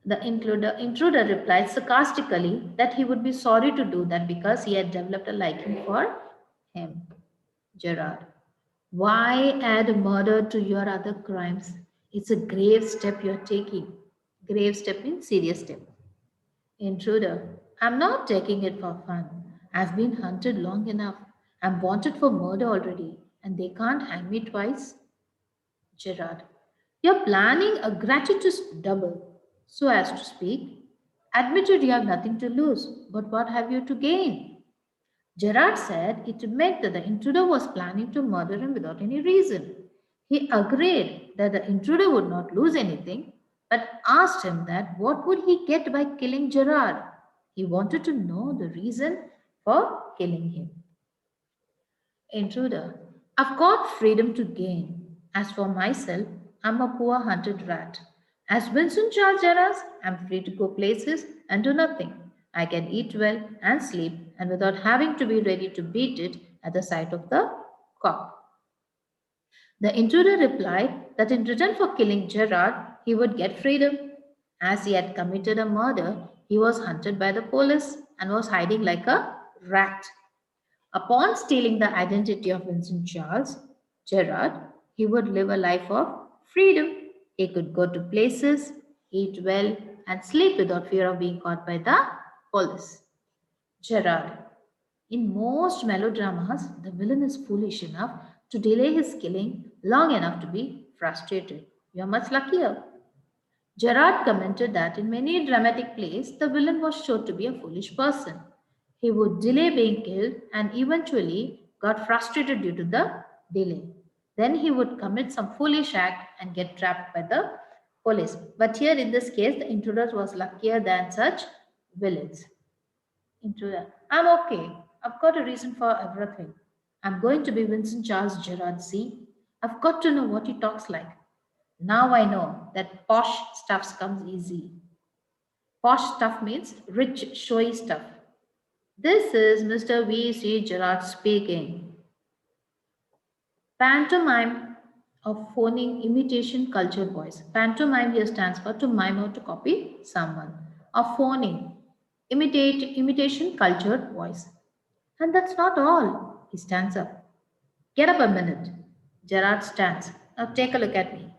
The intruder replied sarcastically that he would be sorry to do that because he had developed a liking for him. Gerard, why add murder to your other crimes? It's a grave step you're taking. Grave step means serious step. Intruder, I'm not taking it for fun. I've been hunted long enough. I'm wanted for murder already, and they can't hang me twice. Gerard, you're planning a gratuitous double, so as to speak. Admitted you have nothing to lose, but what have you to gain? Gerard said it meant that the intruder was planning to murder him without any reason. He agreed that the intruder would not lose anything, but asked him that what would he get by killing Gerard. He wanted to know the reason for killing him. Intruder, I've got freedom to gain. As for myself, I'm a poor hunted rat. As Winston Charles Gerard, I'm free to go places and do nothing. I can eat well and sleep and without having to be ready to beat it at the sight of the cock. The intruder replied that in return for killing Gerard, he would get freedom. As he had committed a murder, he was hunted by the police and was hiding like a rat. Upon stealing the identity of Vincent Charles Gerard, he would live a life of freedom. He could go to places, eat well, and sleep without fear of being caught by the police. Gerard. In most melodramas, the villain is foolish enough to delay his killing long enough to be frustrated. You are much luckier. Gerard commented that in many dramatic plays, the villain was shown to be a foolish person. He would delay being killed and eventually got frustrated due to the delay. Then he would commit some foolish act and get trapped by the police. But here in this case, the intruder was luckier than such villains. Intruder, I'm okay. I've got a reason for everything. I'm going to be Vincent Charles Gerard C. I've got to know what he talks like. Now I know that posh stuff comes easy. Posh stuff means rich, showy stuff. This is Mr. V.C. Gerard speaking. Pantomime of phoning imitation cultured voice. Pantomime here stands for to mime or to copy someone. Of phoning, imitation cultured voice. And that's not all. He stands up. Get up a minute. Gerard stands. Now take a look at me.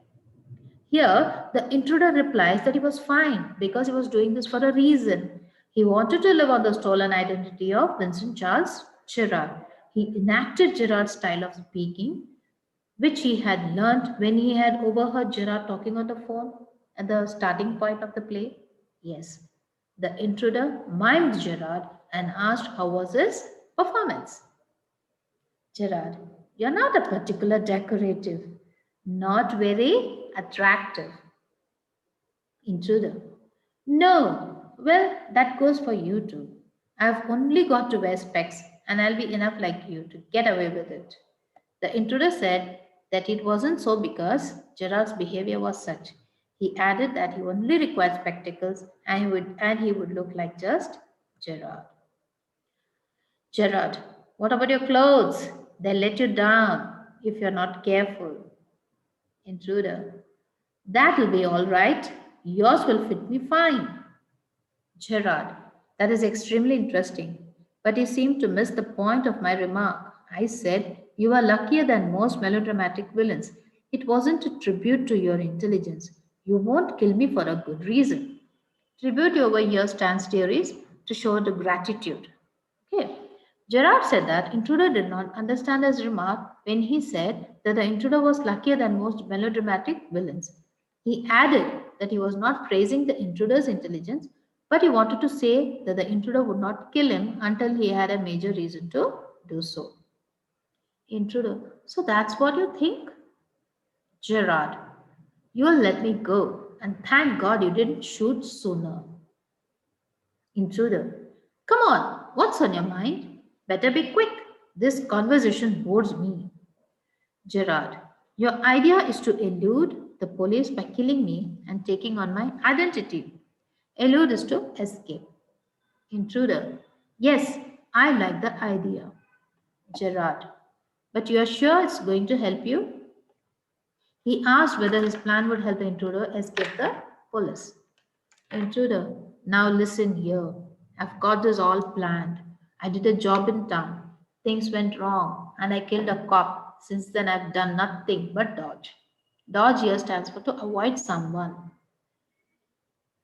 Here, the intruder replies that he was fine because he was doing this for a reason. He wanted to live on the stolen identity of Vincent Charles Gerard. He enacted Gerard's style of speaking, which he had learnt when he had overheard Gerard talking on the phone at the starting point of the play. Yes, the intruder mimed Gerard and asked how was his performance. Gerard, you're not a particular decorative, not very attractive. Intruder. No, well, that goes for you too. I've only got to wear specs and I'll be enough like you to get away with it. The intruder said that it wasn't so because Gerard's behavior was such. He added that he only required spectacles and he would look like just Gerard. Gerard, what about your clothes? They'll let you down if you're not careful. Intruder, that'll be all right. Yours will fit me fine. Gerard, that is extremely interesting. But you seem to miss the point of my remark. I said you are luckier than most melodramatic villains. It wasn't a tribute to your intelligence. You won't kill me for a good reason. Tribute over here stands theories to show the gratitude. Okay. Gerard said that intruder did not understand his remark when he said that the intruder was luckier than most melodramatic villains. He added that he was not praising the intruder's intelligence, but he wanted to say that the intruder would not kill him until he had a major reason to do so. Intruder, so that's what you think? Gerard, you'll let me go, and thank God you didn't shoot sooner. Intruder, come on, what's on your mind? Better be quick. This conversation bores me. Gerard, your idea is to elude the police by killing me and taking on my identity. Elude is to escape. Intruder, yes, I like the idea. Gerard, but you are sure it's going to help you? He asked whether his plan would help the intruder escape the police. Intruder, now listen here. I've got this all planned. I did a job in town. Things went wrong and I killed a cop. Since then, I've done nothing but dodge. Dodge here stands for to avoid someone.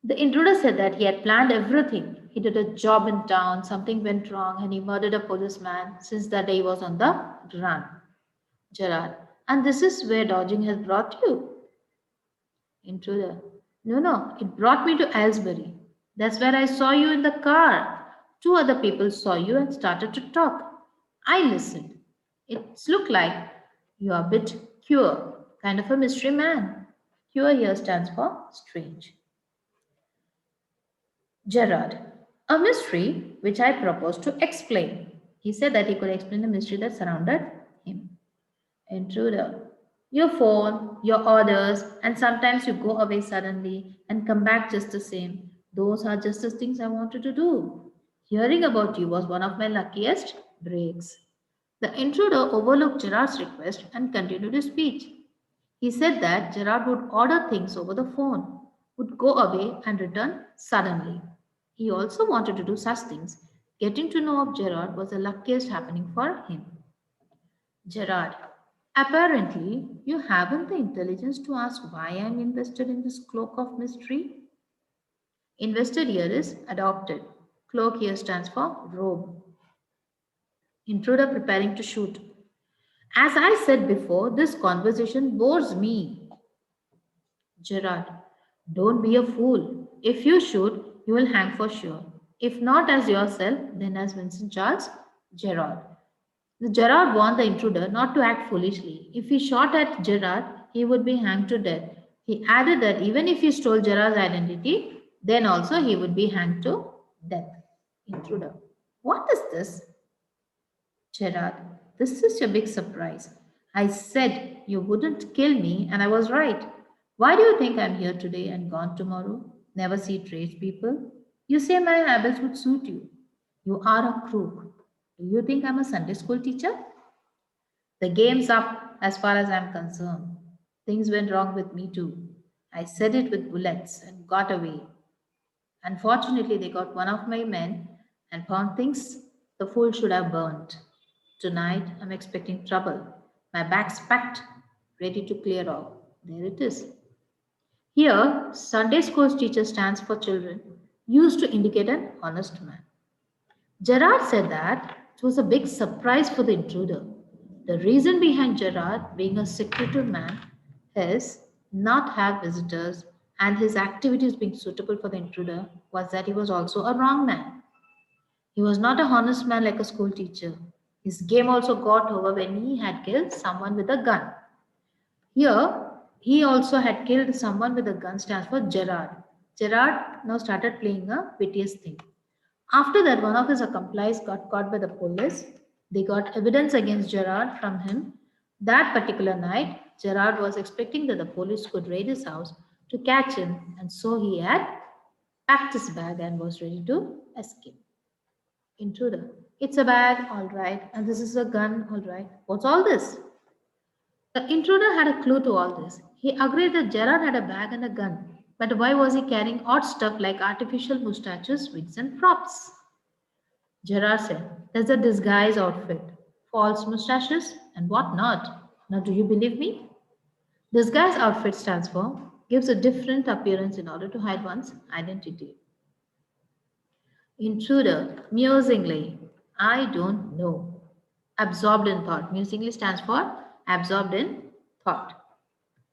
The intruder said that he had planned everything. He did a job in town, something went wrong, and he murdered a policeman. Since that day, he was on the run. Gerard, and this is where dodging has brought you. Intruder, no, no, it brought me to Aylesbury. That's where I saw you in the car. Two other people saw you and started to talk. I listened. It looked like you are a bit queer, kind of a mystery man. Queer here stands for strange. Gerard, a mystery which I propose to explain. He said that he could explain the mystery that surrounded him. Intruder, your phone, your orders, and sometimes you go away suddenly and come back just the same. Those are just the things I wanted to do. Hearing about you was one of my luckiest breaks. The intruder overlooked Gerard's request and continued his speech. He said that Gerard would order things over the phone, would go away and return suddenly. He also wanted to do such things. Getting to know of Gerard was the luckiest happening for him. Gerard, apparently you haven't the intelligence to ask why I'm invested in this cloak of mystery. Invested here is adopted. Cloak here stands for robe. Intruder preparing to shoot. As I said before, this conversation bores me. Gerard, don't be a fool. If you shoot, you will hang for sure. If not as yourself, then as Vincent Charles Gerard. The Gerard warned the intruder not to act foolishly. If he shot at Gerard, he would be hanged to death. He added that even if he stole Gerard's identity, then also he would be hanged to death. Intruder, what is this? Gerard, this is your big surprise. I said you wouldn't kill me, and I was right. Why do you think I'm here today and gone tomorrow? Never see tradespeople? You say my habits would suit you. You are a crook. Do you think I'm a Sunday school teacher? The game's up as far as I'm concerned. Things went wrong with me too. I said it with bullets and got away. Unfortunately, they got one of my men and found things the fool should have burnt. Tonight, I'm expecting trouble. My bag's packed, ready to clear off. There it is. Here, Sunday school teacher stands for children, used to indicate an honest man. Gerard said that it was a big surprise for the intruder. The reason behind Gerard being a secretive man is not have visitors and his activities being suitable for the intruder was that he was also a wrong man. He was not a honest man like a school teacher. His game also got over when he had killed someone with a gun. Here, he also had killed someone with a gun stands for Gerard. Gerard now started playing a piteous thing. After that, one of his accomplices got caught by the police. They got evidence against Gerard from him. That particular night, Gerard was expecting that the police could raid his house to catch him, and so he had packed his bag and was ready to escape. Intruder. It's a bag, all right, and this is a gun, all right. What's all this? The intruder had a clue to all this. He agreed that Gerard had a bag and a gun, but why was he carrying odd stuff like artificial mustaches, wigs, and props? Gerard said, "That's a disguise outfit, false mustaches, and what not. Now, do you believe me? Disguise outfit stands for gives a different appearance in order to hide one's identity. Intruder, musingly, I don't know. Absorbed in thought. Musingly stands for absorbed in thought.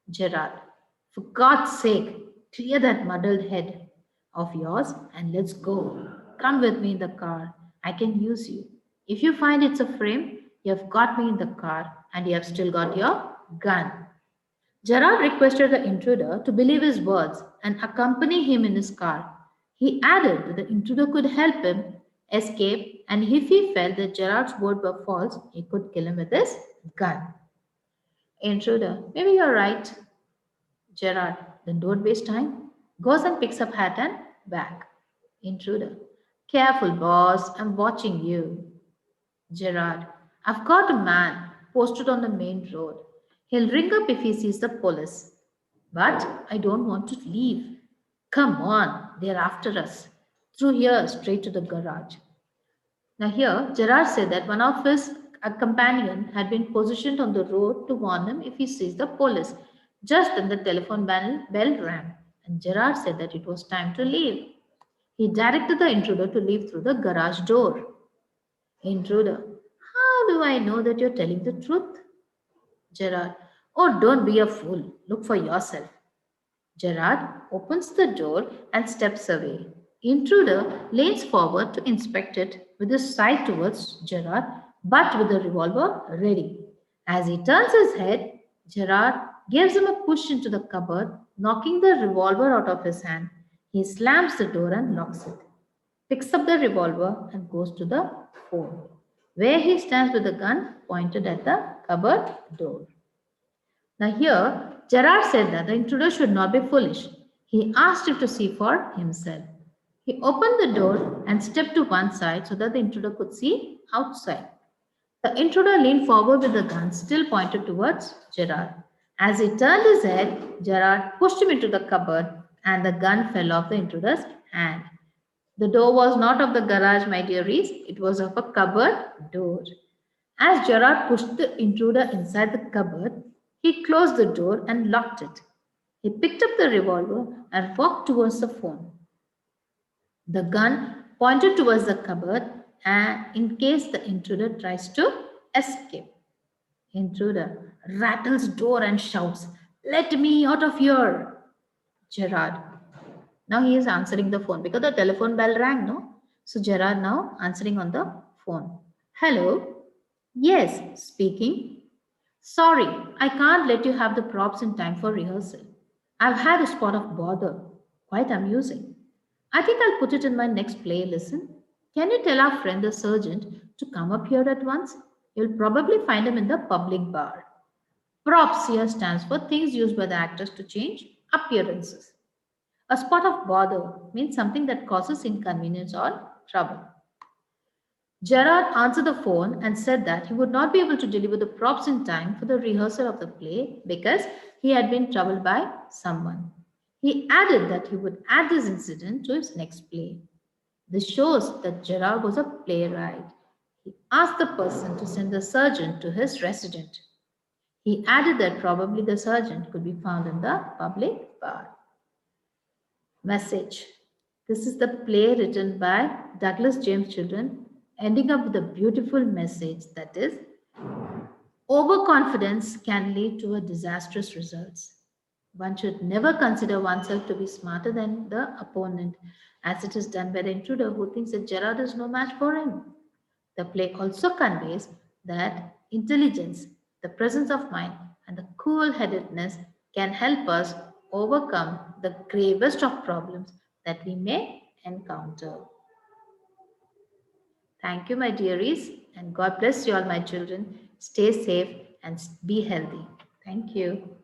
Gerard, for God's sake, clear that muddled head of yours and let's go. Come with me in the car. I can use you. If you find it's a frame, you have got me in the car and you have still got your gun. Gerard requested the intruder to believe his words and accompany him in his car. He added that the intruder could help him escape, and if he felt that Gerard's words were false, he could kill him with his gun. Intruder, maybe you're right. Gerard, then don't waste time. Goes and picks up hat and bag. Intruder, careful, boss, I'm watching you. Gerard, I've got a man posted on the main road. He'll ring up if he sees the police. But I don't want to leave. Come on, they're after us. Through here, straight to the garage. Now, here, Gerard said that one of his companion had been positioned on the road to warn him if he sees the police. Just then, the telephone bell rang, and Gerard said that it was time to leave. He directed the intruder to leave through the garage door. Intruder, how do I know that you're telling the truth? Gerard, oh, don't be a fool. Look for yourself. Gerard opens the door and steps away. Intruder leans forward to inspect it with his side towards Gerard, but with the revolver ready. As he turns his head, Gerard gives him a push into the cupboard, knocking the revolver out of his hand. He slams the door and locks it, picks up the revolver, and goes to the phone, where he stands with the gun pointed at the cupboard door. Now, here, Gerard said that the intruder should not be foolish. He asked him to see for himself. He opened the door and stepped to one side so that the intruder could see outside. The intruder leaned forward with the gun still pointed towards Gerard. As he turned his head, Gerard pushed him into the cupboard and the gun fell off the intruder's hand. The door was not of the garage, my dearies, it was of a cupboard door. As Gerard pushed the intruder inside the cupboard, he closed the door and locked it. He picked up the revolver and walked towards the phone. The gun pointed towards the cupboard and in case the intruder tries to escape. Intruder rattles door and shouts, "Let me out of here!" Gerard. Now he is answering the phone because the telephone bell rang, no? So Gerard now answering on the phone. Hello? Yes, speaking. Sorry, I can't let you have the props in time for rehearsal. I've had a spot of bother. Quite amusing. I think I'll put it in my next play. Listen. Can you tell our friend the sergeant to come up here at once? You'll probably find him in the public bar. Props here stands for things used by the actors to change appearances. A spot of bother means something that causes inconvenience or trouble. Gerard answered the phone and said that he would not be able to deliver the props in time for the rehearsal of the play because he had been troubled by someone. He added that he would add this incident to his next play. This shows that Gerard was a playwright. He asked the person to send the sergeant to his resident. He added that probably the sergeant could be found in the public bar. Message. This is the play written by Douglas James Children, ending up with a beautiful message that is, overconfidence can lead to a disastrous results. One should never consider oneself to be smarter than the opponent, as it is done by the intruder who thinks that Gerard is no match for him. The play also conveys that intelligence, the presence of mind, and the cool headedness can help us overcome the gravest of problems that we may encounter. Thank you, my dearies, and God bless you all, my children. Stay safe and be healthy. Thank you.